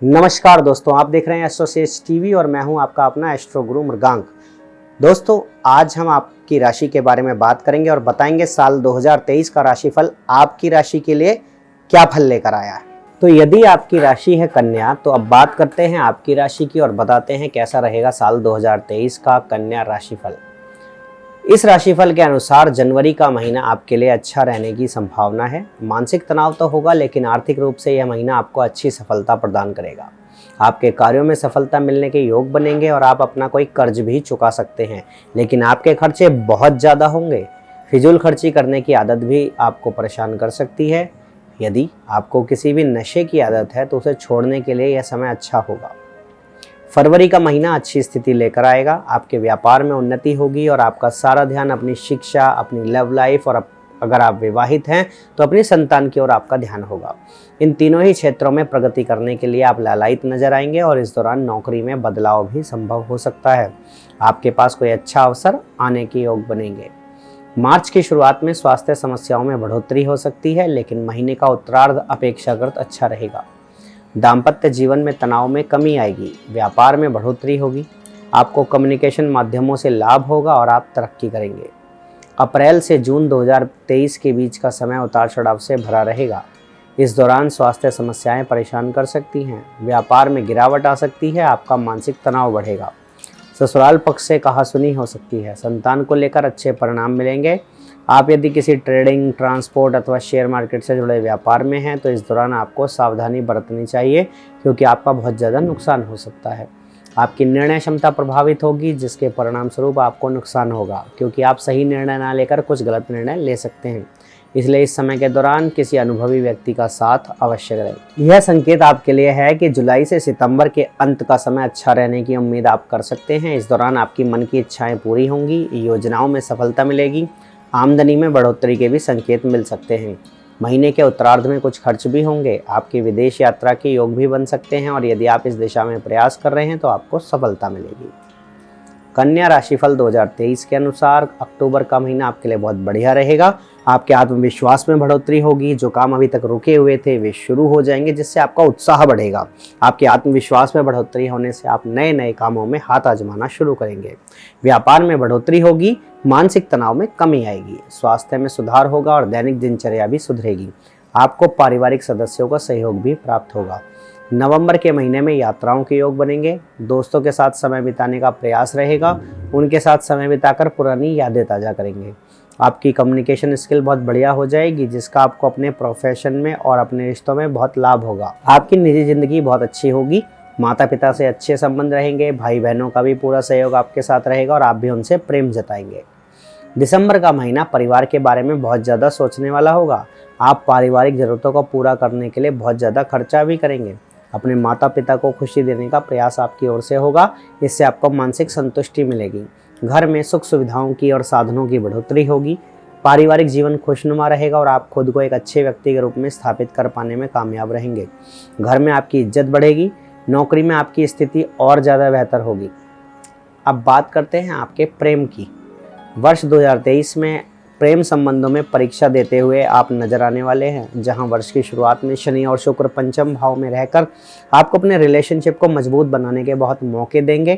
नमस्कार दोस्तों, आप देख रहे हैं एस्ट्रोसेज टीवी और मैं हूं आपका अपना एस्ट्रो गुरु मृगांक। दोस्तों, आज हम आपकी राशि के बारे में बात करेंगे और बताएंगे साल 2023 का राशिफल आपकी राशि के लिए क्या फल लेकर आया है। तो यदि आपकी राशि है कन्या, तो अब बात करते हैं आपकी राशि की और बताते हैं कैसा रहेगा साल 2023 का कन्या राशिफल। इस राशिफल के अनुसार जनवरी का महीना आपके लिए अच्छा रहने की संभावना है। मानसिक तनाव तो होगा, लेकिन आर्थिक रूप से यह महीना आपको अच्छी सफलता प्रदान करेगा। आपके कार्यों में सफलता मिलने के योग बनेंगे और आप अपना कोई कर्ज भी चुका सकते हैं, लेकिन आपके खर्चे बहुत ज़्यादा होंगे। फिजूल खर्ची करने की आदत भी आपको परेशान कर सकती है। यदि आपको किसी भी नशे की आदत है तो उसे छोड़ने के लिए यह समय अच्छा होगा। फरवरी का महीना अच्छी स्थिति लेकर आएगा। आपके व्यापार में उन्नति होगी और आपका सारा ध्यान अपनी शिक्षा, अपनी लव लाइफ और अगर आप विवाहित हैं तो अपनी संतान की ओर आपका ध्यान होगा। इन तीनों ही क्षेत्रों में प्रगति करने के लिए आप लालायित नजर आएंगे और इस दौरान नौकरी में बदलाव भी संभव हो सकता है। आपके पास कोई अच्छा अवसर आने के योग बनेंगे। मार्च की शुरुआत में स्वास्थ्य समस्याओं में बढ़ोतरी हो सकती है, लेकिन महीने का उत्तरार्ध अपेक्षाकृत अच्छा रहेगा। दाम्पत्य जीवन में तनाव में कमी आएगी। व्यापार में बढ़ोतरी होगी। आपको कम्युनिकेशन माध्यमों से लाभ होगा और आप तरक्की करेंगे। अप्रैल से जून 2023 के बीच का समय उतार चढ़ाव से भरा रहेगा। इस दौरान स्वास्थ्य समस्याएं परेशान कर सकती हैं। व्यापार में गिरावट आ सकती है। आपका मानसिक तनाव बढ़ेगा। ससुराल पक्ष से कहासुनी हो सकती है। संतान को लेकर अच्छे परिणाम मिलेंगे। आप यदि किसी ट्रेडिंग, ट्रांसपोर्ट अथवा शेयर मार्केट से जुड़े व्यापार में हैं तो इस दौरान आपको सावधानी बरतनी चाहिए, क्योंकि आपका बहुत ज़्यादा नुकसान हो सकता है। आपकी निर्णय क्षमता प्रभावित होगी, जिसके परिणाम स्वरूप आपको नुकसान होगा, क्योंकि आप सही निर्णय ना लेकर कुछ गलत निर्णय ले सकते हैं। इसलिए इस समय के दौरान किसी अनुभवी व्यक्ति का साथ अवश्य करें। यह संकेत आपके लिए है कि जुलाई से सितंबर के अंत का समय अच्छा रहने की उम्मीद आप कर सकते हैं। इस दौरान आपकी मन की इच्छाएं पूरी होंगी, योजनाओं में सफलता मिलेगी, आमदनी में बढ़ोतरी के भी संकेत मिल सकते हैं। महीने के उत्तरार्ध में कुछ खर्च भी होंगे। आपकी विदेश यात्रा के योग भी बन सकते हैं और यदि आप इस दिशा में प्रयास कर रहे हैं तो आपको सफलता मिलेगी। कन्या राशिफल 2023 के अनुसार अक्टूबर का महीना आपके लिए बहुत बढ़िया रहेगा। आपके आत्मविश्वास में बढ़ोतरी होगी। जो काम अभी तक रुके हुए थे वे शुरू हो जाएंगे, जिससे आपका उत्साह बढ़ेगा। आपके आत्मविश्वास में बढ़ोतरी होने से आप नए नए कामों में हाथ आजमाना शुरू करेंगे। व्यापार में बढ़ोतरी होगी। मानसिक तनाव में कमी आएगी। स्वास्थ्य में सुधार होगा और दैनिक दिनचर्या भी सुधरेगी। आपको पारिवारिक सदस्यों का सहयोग भी प्राप्त होगा। नवंबर के महीने में यात्राओं के योग बनेंगे। दोस्तों के साथ समय बिताने का प्रयास रहेगा। उनके साथ समय बिताकर पुरानी यादें ताज़ा करेंगे। आपकी कम्युनिकेशन स्किल बहुत बढ़िया हो जाएगी, जिसका आपको अपने प्रोफेशन में और अपने रिश्तों में बहुत लाभ होगा। आपकी निजी जिंदगी बहुत अच्छी होगी। माता पिता से अच्छे संबंध रहेंगे। भाई बहनों का भी पूरा सहयोग आपके साथ रहेगा और आप भी उनसे प्रेम जताएंगे। दिसंबर का महीना परिवार के बारे में बहुत ज़्यादा सोचने वाला होगा। आप पारिवारिक ज़रूरतों को पूरा करने के लिए बहुत ज़्यादा खर्चा भी करेंगे। अपने माता पिता को खुशी देने का प्रयास आपकी ओर से होगा। इससे आपको मानसिक संतुष्टि मिलेगी। घर में सुख सुविधाओं की और साधनों की बढ़ोतरी होगी। पारिवारिक जीवन खुशनुमा रहेगा और आप खुद को एक अच्छे व्यक्ति के रूप में स्थापित कर पाने में कामयाब रहेंगे। घर में आपकी इज्जत बढ़ेगी। नौकरी में आपकी स्थिति और ज़्यादा बेहतर होगी। अब बात करते हैं आपके प्रेम की। वर्ष 2023 में प्रेम संबंधों में परीक्षा देते हुए आप नजर आने वाले हैं। जहां वर्ष की शुरुआत में शनि और शुक्र पंचम भाव में रहकर आपको अपने रिलेशनशिप को मजबूत बनाने के बहुत मौके देंगे।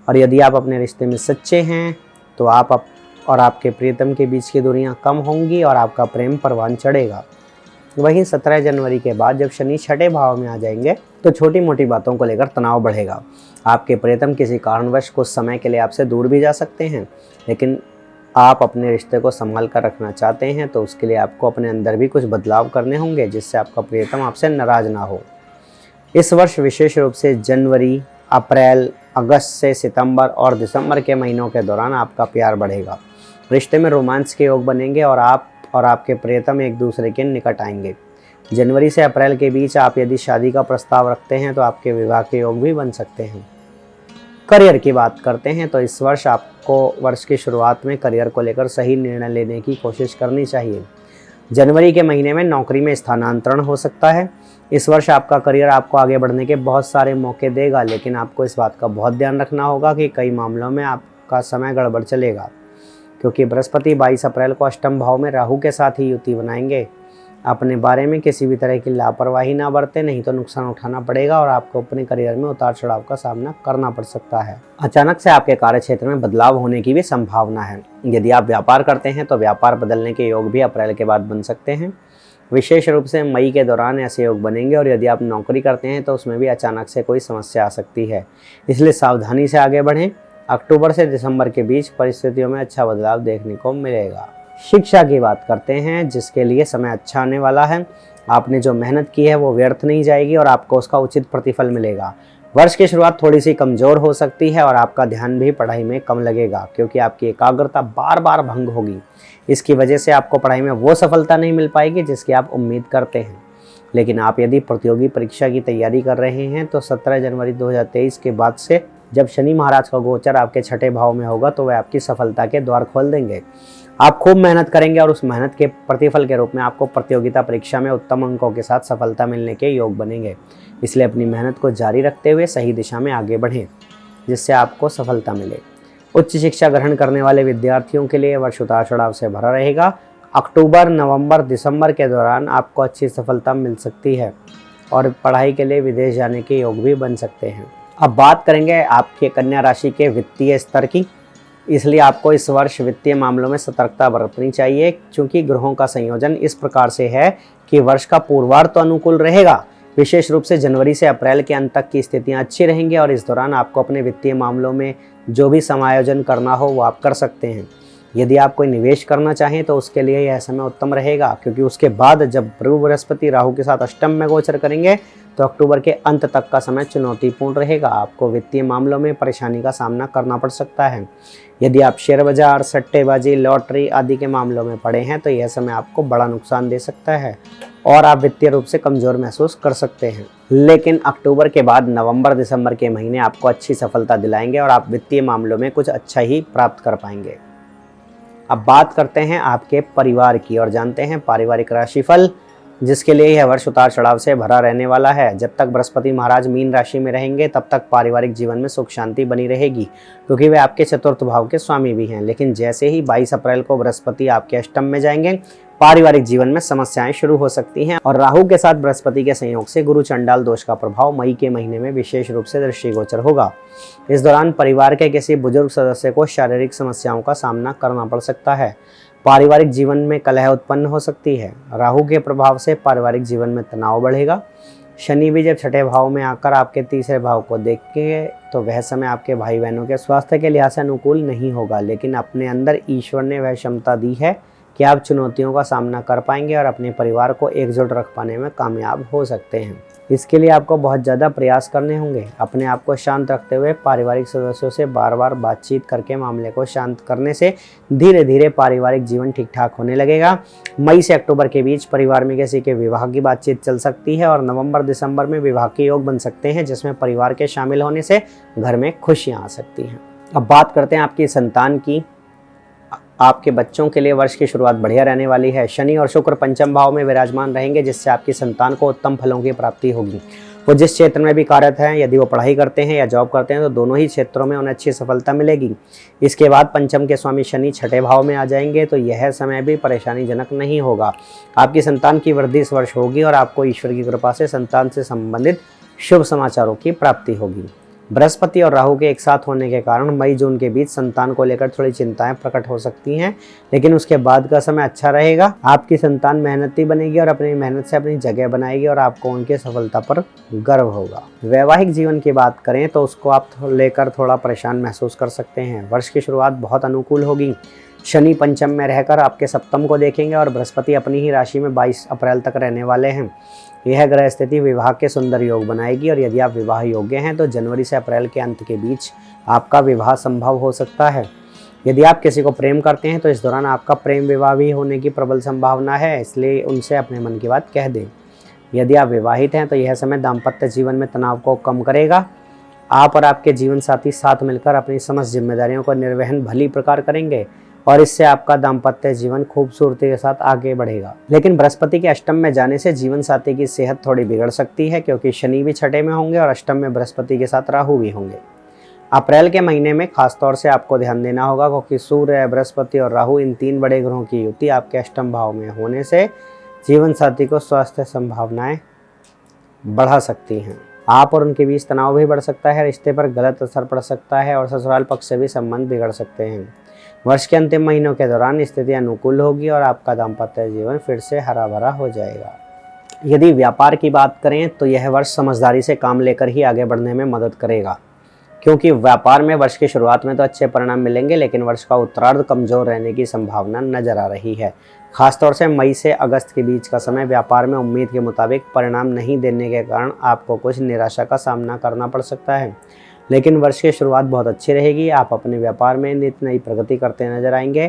और यदि आप अपने रिश्ते में सच्चे हैं तो आप और आपके प्रियतम के बीच की दूरियां कम होंगी और आपका प्रेम परवान चढ़ेगा। वहीं 17 जनवरी के बाद जब शनि छठे भाव में आ जाएंगे तो छोटी मोटी बातों को लेकर तनाव बढ़ेगा। आपके प्रियतम किसी कारणवश कुछ समय के लिए आपसे दूर भी जा सकते हैं, लेकिन आप अपने रिश्ते को संभाल कर रखना चाहते हैं तो उसके लिए आपको अपने अंदर भी कुछ बदलाव करने होंगे, जिससे आपका प्रियतम आपसे नाराज ना हो। इस वर्ष विशेष रूप से जनवरी, अप्रैल, अगस्त से सितंबर और दिसंबर के महीनों के दौरान आपका प्यार बढ़ेगा। रिश्ते में रोमांस के योग बनेंगे और आप और आपके प्रियतम एक दूसरे के निकट आएंगे। जनवरी से अप्रैल के बीच आप यदि शादी का प्रस्ताव रखते हैं तो आपके विवाह के योग भी बन सकते हैं। करियर की बात करते हैं तो इस वर्ष आपको वर्ष की शुरुआत में करियर को लेकर सही निर्णय लेने की कोशिश करनी चाहिए। जनवरी के महीने में नौकरी में स्थानांतरण हो सकता है। इस वर्ष आपका करियर आपको आगे बढ़ने के बहुत सारे मौके देगा, लेकिन आपको इस बात का बहुत ध्यान रखना होगा कि कई मामलों में आपका समय गड़बड़ चलेगा, क्योंकि बृहस्पति 22 अप्रैल को अष्टम भाव में राहु के साथ ही युति बनाएंगे। अपने बारे में किसी भी तरह की लापरवाही ना बरतें, नहीं तो नुकसान उठाना पड़ेगा और आपको अपने करियर में उतार चढ़ाव का सामना करना पड़ सकता है। अचानक से आपके कार्य क्षेत्र में बदलाव होने की भी संभावना है। यदि आप व्यापार करते हैं तो व्यापार बदलने के योग भी अप्रैल के बाद बन सकते हैं। विशेष रूप से मई के दौरान ऐसे योग बनेंगे और यदि आप नौकरी करते हैं तो उसमें भी अचानक से कोई समस्या आ सकती है, इसलिए सावधानी से आगे बढ़ें। अक्टूबर से दिसंबर के बीच परिस्थितियों में अच्छा बदलाव देखने को मिलेगा। शिक्षा की बात करते हैं, जिसके लिए समय अच्छा आने वाला है। आपने जो मेहनत की है वो व्यर्थ नहीं जाएगी और आपको उसका उचित प्रतिफल मिलेगा। वर्ष की शुरुआत थोड़ी सी कमज़ोर हो सकती है और आपका ध्यान भी पढ़ाई में कम लगेगा, क्योंकि आपकी एकाग्रता बार बार भंग होगी। इसकी वजह से आपको पढ़ाई में वो सफलता नहीं मिल पाएगी जिसकी आप उम्मीद करते हैं। लेकिन आप यदि प्रतियोगी परीक्षा की तैयारी कर रहे हैं तो 17 जनवरी 2023 के बाद से जब शनि महाराज का गोचर आपके छठे भाव में होगा तो वह आपकी सफलता के द्वार खोल देंगे। आप खूब मेहनत करेंगे और उस मेहनत के प्रतिफल के रूप में आपको प्रतियोगिता परीक्षा में उत्तम अंकों के साथ सफलता मिलने के योग बनेंगे। इसलिए अपनी मेहनत को जारी रखते हुए सही दिशा में आगे बढ़ें, जिससे आपको सफलता मिले। उच्च शिक्षा ग्रहण करने वाले विद्यार्थियों के लिए वर्ष उतार चढ़ाव से भरा रहेगा। अक्टूबर, नवंबर, दिसंबर के दौरान आपको अच्छी सफलता मिल सकती है और पढ़ाई के लिए विदेश जाने के योग भी बन सकते हैं। अब बात करेंगे आपके कन्या राशि के वित्तीय स्तर की। इसलिए आपको इस वर्ष वित्तीय मामलों में सतर्कता बरतनी चाहिए, क्योंकि ग्रहों का संयोजन इस प्रकार से है कि वर्ष का पूर्वार्ध तो अनुकूल रहेगा। विशेष रूप से जनवरी से अप्रैल के अंत तक की स्थितियां अच्छी रहेंगी और इस दौरान आपको अपने वित्तीय मामलों में जो भी समायोजन करना हो वो आप कर सकते हैं। यदि आप कोई निवेश करना चाहें तो उसके लिए यह समय उत्तम रहेगा, क्योंकि उसके बाद जब प्रभु बृहस्पति राहु के साथ अष्टम में गोचर करेंगे तो अक्टूबर के अंत तक का समय चुनौतीपूर्ण रहेगा। आपको वित्तीय मामलों में परेशानी का सामना करना पड़ सकता है। यदि आप शेयर बाजार, सट्टेबाजी, लॉटरी आदि के मामलों में पड़े हैं तो यह समय आपको बड़ा नुकसान दे सकता है और आप वित्तीय रूप से कमज़ोर महसूस कर सकते हैं। लेकिन अक्टूबर के बाद नवंबर, दिसंबर के महीने आपको अच्छी सफलता दिलाएंगे और आप वित्तीय मामलों में कुछ अच्छा ही प्राप्त कर पाएंगे। अब बात करते हैं आपके परिवार की और जानते हैं पारिवारिक राशिफल, जिसके लिए यह वर्ष उतार चढ़ाव से भरा रहने वाला है। जब तक बृहस्पति महाराज मीन राशि में रहेंगे तब तक पारिवारिक जीवन में सुख शांति बनी रहेगी, क्योंकि वे आपके चतुर्थ भाव के स्वामी भी हैं। लेकिन जैसे ही 22 अप्रैल को बृहस्पति आपके अष्टम में जाएंगे, पारिवारिक जीवन में समस्याएं शुरू हो सकती हैं और राहु के साथ बृहस्पति के संयोग से गुरु चंडाल दोष का प्रभाव मई के महीने में विशेष रूप से दृष्टिगोचर होगा। इस दौरान परिवार के किसी बुजुर्ग सदस्य को शारीरिक समस्याओं का सामना करना पड़ सकता है। पारिवारिक जीवन में कलह उत्पन्न हो सकती है। राहु के प्रभाव से पारिवारिक जीवन में तनाव बढ़ेगा। शनि भी जब छठे भाव में आकर आपके तीसरे भाव को देखेंगे तो वह समय आपके भाई बहनों के स्वास्थ्य के लिहाज से अनुकूल नहीं होगा, लेकिन अपने अंदर ईश्वर ने वह क्षमता दी है कि आप चुनौतियों का सामना कर पाएंगे और अपने परिवार को एकजुट रख पाने में कामयाब हो सकते हैं। इसके लिए आपको बहुत ज़्यादा प्रयास करने होंगे। अपने आप को शांत रखते हुए पारिवारिक सदस्यों से बार बार बातचीत करके मामले को शांत करने से धीरे धीरे पारिवारिक जीवन ठीक ठाक होने लगेगा। मई से अक्टूबर के बीच परिवार में किसी के विवाह की बातचीत चल सकती है और नवंबर दिसंबर में विवाह के योग बन सकते हैं, जिसमें परिवार के शामिल होने से घर में खुशियाँ आ सकती हैं। अब बात करते हैं आपकी संतान की। आपके बच्चों के लिए वर्ष की शुरुआत बढ़िया रहने वाली है। शनि और शुक्र पंचम भाव में विराजमान रहेंगे, जिससे आपकी संतान को उत्तम फलों की प्राप्ति होगी। वो जिस क्षेत्र में भी कार्यरत हैं, यदि वो पढ़ाई करते हैं या जॉब करते हैं तो दोनों ही क्षेत्रों में उन्हें अच्छी सफलता मिलेगी। इसके बाद पंचम के स्वामी शनि छठे भाव में आ जाएंगे तो यह समय भी परेशानीजनक नहीं होगा। आपकी संतान की वृद्धि इस वर्ष होगी और आपको ईश्वर की कृपा से संतान से संबंधित शुभ समाचारों की प्राप्ति होगी। बृहस्पति और राहु के एक साथ होने के कारण मई जून के बीच संतान को लेकर थोड़ी चिंताएं प्रकट हो सकती हैं, लेकिन उसके बाद का समय अच्छा रहेगा। आपकी संतान मेहनती बनेगी और अपनी मेहनत से अपनी जगह बनाएगी और आपको उनकी सफलता पर गर्व होगा। वैवाहिक जीवन की बात करें तो उसको आप लेकर थोड़ा परेशान महसूस कर सकते हैं। वर्ष की शुरुआत बहुत अनुकूल होगी। शनि पंचम में रहकर आपके सप्तम को देखेंगे और बृहस्पति अपनी ही राशि में 22 अप्रैल तक रहने वाले हैं। यह ग्रह स्थिति विवाह के सुंदर योग बनाएगी और यदि आप विवाह योग्य हैं तो जनवरी से अप्रैल के अंत के बीच आपका विवाह संभव हो सकता है। यदि आप किसी को प्रेम करते हैं तो इस दौरान आपका प्रेम विवाह भी होने की प्रबल संभावना है, इसलिए उनसे अपने मन की बात कह दें। यदि आप विवाहित हैं तो यह समय दाम्पत्य जीवन में तनाव को कम करेगा। आप और आपके जीवन साथी साथ मिलकर अपनी समस्त जिम्मेदारियों का निर्वहन भली प्रकार करेंगे और इससे आपका दाम्पत्य जीवन खूबसूरती के साथ आगे बढ़ेगा। लेकिन बृहस्पति के अष्टम में जाने से जीवन साथी की सेहत थोड़ी बिगड़ सकती है, क्योंकि शनि भी छठे में होंगे और अष्टम में बृहस्पति के साथ राहु भी होंगे। अप्रैल के महीने में खासतौर से आपको ध्यान देना होगा, क्योंकि सूर्य, बृहस्पति और राहु इन तीन बड़े ग्रहों की युति आपके अष्टम भाव में होने से जीवन साथी को स्वास्थ्य संभावनाएं बढ़ा सकती हैं। आप और उनके बीच तनाव भी बढ़ सकता है, रिश्ते पर गलत असर पड़ सकता है और ससुराल पक्ष से भी संबंध बिगड़ सकते हैं। वर्ष के अंतिम महीनों के दौरान स्थिति अनुकूल होगी और आपका दाम्पत्य जीवन फिर से हरा भरा हो जाएगा। यदि व्यापार की बात करें तो यह वर्ष समझदारी से काम लेकर ही आगे बढ़ने में मदद करेगा, क्योंकि व्यापार में वर्ष की शुरुआत में तो अच्छे परिणाम मिलेंगे, लेकिन वर्ष का उत्तरार्ध कमजोर रहने की संभावना नजर आ रही है। खासतौर से मई से अगस्त के बीच का समय व्यापार में उम्मीद के मुताबिक परिणाम नहीं देने के कारण आपको कुछ निराशा का सामना करना पड़ सकता है, लेकिन वर्ष की शुरुआत बहुत अच्छी रहेगी। आप अपने व्यापार में नित नई प्रगति करते नजर आएंगे।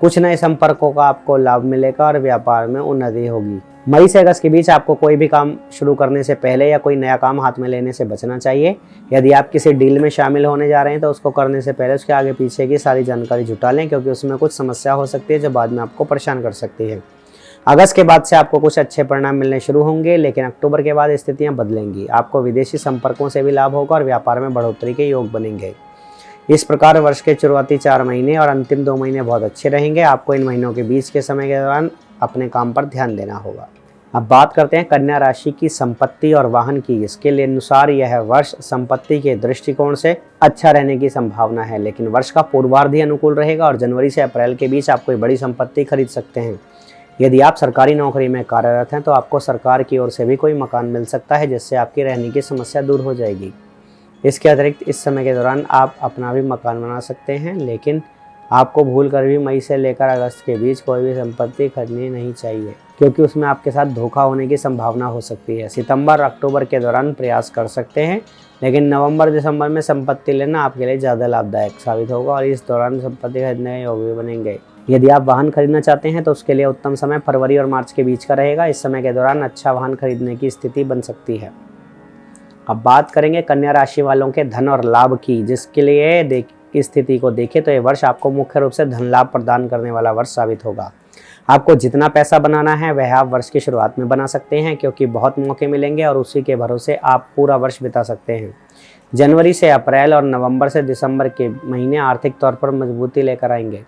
कुछ नए संपर्कों का आपको लाभ मिलेगा और व्यापार में उन्नति होगी। मई से अगस्त के बीच आपको कोई भी काम शुरू करने से पहले या कोई नया काम हाथ में लेने से बचना चाहिए। यदि आप किसी डील में शामिल होने जा रहे हैं तो उसको करने से पहले उसके आगे पीछे की सारी जानकारी जुटा लें, क्योंकि उसमें कुछ समस्या हो सकती है जो बाद में आपको परेशान कर सकती है। अगस्त के बाद से आपको कुछ अच्छे परिणाम मिलने शुरू होंगे, लेकिन अक्टूबर के बाद स्थितियाँ बदलेंगी। आपको विदेशी संपर्कों से भी लाभ होगा और व्यापार में बढ़ोतरी के योग बनेंगे। इस प्रकार वर्ष के शुरुआती 4 महीने और अंतिम 2 महीने बहुत अच्छे रहेंगे। आपको इन महीनों के बीच के समय के दौरान अपने काम पर ध्यान देना होगा। अब बात करते हैं कन्या राशि की संपत्ति और वाहन की। इसके लिए अनुसार यह वर्ष संपत्ति के दृष्टिकोण से अच्छा रहने की संभावना है, लेकिन वर्ष का पूर्वार्ध ही अनुकूल रहेगा और जनवरी से अप्रैल के बीच आप कोई बड़ी संपत्ति खरीद सकते हैं। यदि आप सरकारी नौकरी में कार्यरत हैं तो आपको सरकार की ओर से भी कोई मकान मिल सकता है, जिससे आपकी रहने की समस्या दूर हो जाएगी। इसके अतिरिक्त इस समय के दौरान आप अपना भी मकान बना सकते हैं, लेकिन आपको भूल कर भी मई से लेकर अगस्त के बीच कोई भी संपत्ति खरीदनी नहीं चाहिए, क्योंकि उसमें आपके साथ धोखा होने की संभावना हो सकती है। सितंबर अक्टूबर के दौरान प्रयास कर सकते हैं, लेकिन नवंबर दिसंबर में संपत्ति लेना आपके लिए ज़्यादा लाभदायक साबित होगा और इस दौरान संपत्ति खरीदने के योग भी बनेंगे। यदि आप वाहन खरीदना चाहते हैं तो उसके लिए उत्तम समय फरवरी और मार्च के बीच का रहेगा। इस समय के दौरान अच्छा वाहन खरीदने की स्थिति बन सकती है। अब बात करेंगे कन्या राशि वालों के धन और लाभ की, जिसके लिए स्थिति को देखें तो यह वर्ष आपको मुख्य रूप से धन लाभ प्रदान करने वाला वर्ष साबित होगा। आपको जितना पैसा बनाना है वह आप वर्ष की शुरुआत में बना सकते हैं, क्योंकि बहुत मौके मिलेंगे और उसी के भरोसे आप पूरा वर्ष बिता सकते हैं। जनवरी से अप्रैल और नवंबर से दिसंबर के महीने आर्थिक तौर पर मजबूती लेकर आएंगे।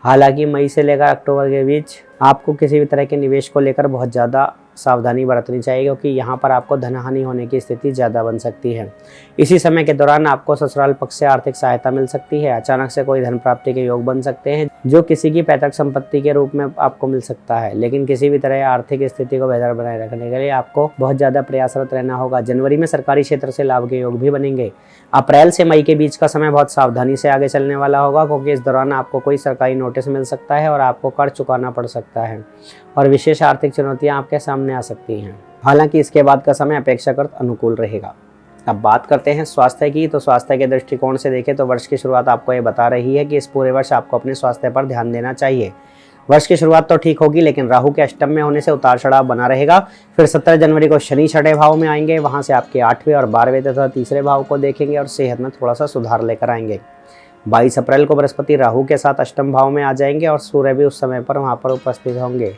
हालांकि मई से लेकर अक्टूबर के बीच आपको किसी भी तरह के निवेश को लेकर बहुत ज़्यादा सावधानी बरतनी चाहिए, क्योंकि यहाँ पर आपको धनहानि होने की स्थिति ज़्यादा बन सकती है। इसी समय के दौरान आपको ससुराल पक्ष से आर्थिक सहायता मिल सकती है। अचानक से कोई धन प्राप्ति के योग बन सकते हैं, जो किसी की पैतृक संपत्ति के रूप में आपको मिल सकता है, लेकिन किसी भी तरह आर्थिक स्थिति को बेहतर बनाए रखने के लिए आपको बहुत ज़्यादा प्रयासरत रहना होगा। जनवरी में सरकारी क्षेत्र से लाभ के योग भी बनेंगे। अप्रैल से मई के बीच का समय बहुत सावधानी से आगे चलने वाला होगा, क्योंकि इस दौरान आपको कोई सरकारी नोटिस मिल सकता है और आपको कर चुकाना पड़ सकता है और विशेष आर्थिक चुनौतियां आपके सामने आ सकती हैं। हालांकि इसके बाद का समय अपेक्षाकृत अनुकूल रहेगा। अब बात करते हैं स्वास्थ्य की। तो स्वास्थ्य के दृष्टिकोण से देखें तो वर्ष की शुरुआत आपको ये बता रही है कि इस पूरे वर्ष आपको अपने स्वास्थ्य पर ध्यान देना चाहिए। वर्ष की शुरुआत तो ठीक होगी, लेकिन राहु के अष्टम में होने से उतार चढ़ाव बना रहेगा। फिर 17 जनवरी को शनि 6ठे भाव में आएंगे, वहां से आपके 8वें और 12वें तथा तीसरे भाव को देखेंगे और सेहत में थोड़ा सा सुधार लेकर आएंगे। 22 अप्रैल को बृहस्पति राहु के साथ अष्टम भाव में आ जाएंगे और सूर्य भी उस समय पर वहां पर उपस्थित होंगे।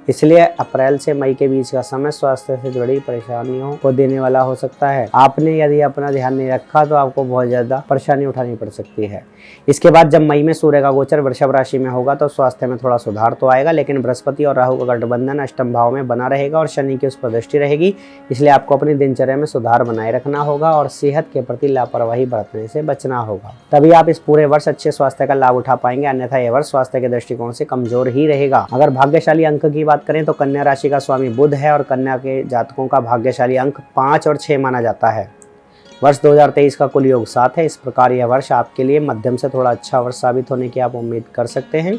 इसलिए अप्रैल से मई के बीच का समय स्वास्थ्य से जुड़ी परेशानियों को देने वाला हो सकता है। आपने यदि अपना ध्यान नहीं रखा तो आपको बहुत ज़्यादा परेशानी उठानी पड़ सकती है। इसके बाद जब मई में सूर्य का गोचर वृषभ राशि में होगा तो स्वास्थ्य में थोड़ा सुधार तो आएगा, लेकिन बृहस्पति और राहु का गठबंधन अष्टम भाव में बना रहेगा और शनि की उस पर दृष्टि रहेगी। इसलिए आपको अपनी दिनचर्या में सुधार बनाए रखना होगा और सेहत के प्रति लापरवाही बरतने से बचना होगा, तभी आप इस पूरे वर्ष अच्छे स्वास्थ्य का लाभ उठा पाएंगे। अन्यथा यह वर्ष स्वास्थ्य के दृष्टिकोण से कमजोर ही रहेगा। अगर भाग्यशाली अंक की बात करें तो कन्या राशि का स्वामी बुध है और कन्या के जातकों का भाग्यशाली अंक 5 और 6 माना जाता है। वर्ष 2023 का कुल योग 7 है। इस प्रकार यह वर्ष आपके लिए मध्यम से थोड़ा अच्छा वर्ष साबित होने की आप उम्मीद कर सकते हैं,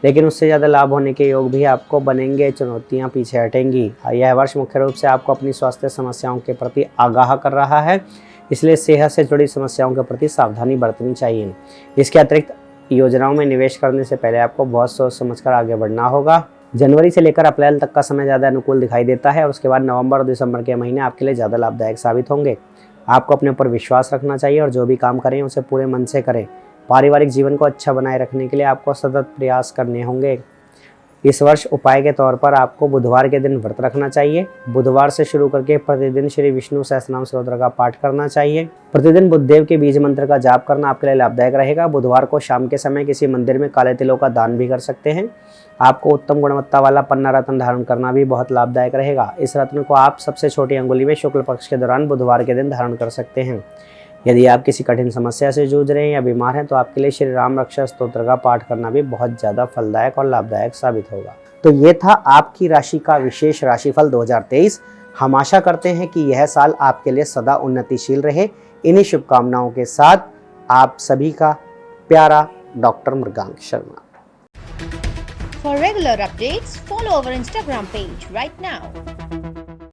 लेकिन उससे ज़्यादा लाभ होने के योग भी आपको बनेंगे। चुनौतियां पीछे हटेंगी। यह वर्ष मुख्य रूप से आपको अपनी स्वास्थ्य समस्याओं के प्रति आगाह कर रहा है, इसलिए सेहत से जुड़ी समस्याओं के प्रति सावधानी बरतनी चाहिए। इसके अतिरिक्त योजनाओं में निवेश करने से पहले आपको बहुत सोच समझकर आगे बढ़ना होगा। जनवरी से लेकर अप्रैल तक का समय ज़्यादा अनुकूल दिखाई देता है और उसके बाद नवंबर और दिसंबर के महीने आपके लिए ज़्यादा लाभदायक साबित होंगे। आपको अपने ऊपर विश्वास रखना चाहिए और जो भी काम करें उसे पूरे मन से करें। पारिवारिक जीवन को अच्छा बनाए रखने के लिए आपको सतत प्रयास करने होंगे। इस वर्ष उपाय के तौर पर आपको बुधवार के दिन व्रत रखना चाहिए। बुधवार से शुरू करके प्रतिदिन श्री विष्णु सहस्त्रनाम स्तोत्र का पाठ करना चाहिए। प्रतिदिन बुधदेव के बीज मंत्र का जाप करना आपके लिए लाभदायक रहेगा। बुधवार को शाम के समय किसी मंदिर में काले तिलों का दान भी कर सकते हैं। आपको उत्तम गुणवत्ता वाला पन्ना रत्न धारण करना भी बहुत लाभदायक रहेगा। इस रत्न को आप सबसे छोटी अंगुली में शुक्ल पक्ष के दौरान बुधवार के दिन धारण कर सकते हैं। यदि आप किसी कठिन समस्या से जूझ रहे हैं या बीमार हैं तो आपके लिए श्री राम रक्षा स्तोत्र का पाठ करना भी बहुत ज़्यादा फलदायक और लाभदायक साबित होगा। तो ये था आपकी राशि का विशेष राशिफल 2023। हम आशा करते हैं कि यह साल आपके लिए सदा उन्नतिशील रहे। इन्हीं शुभकामनाओं के साथ आप सभी का प्यारा doctor Mrigank Sharma. For regular updates, follow our Instagram page right now.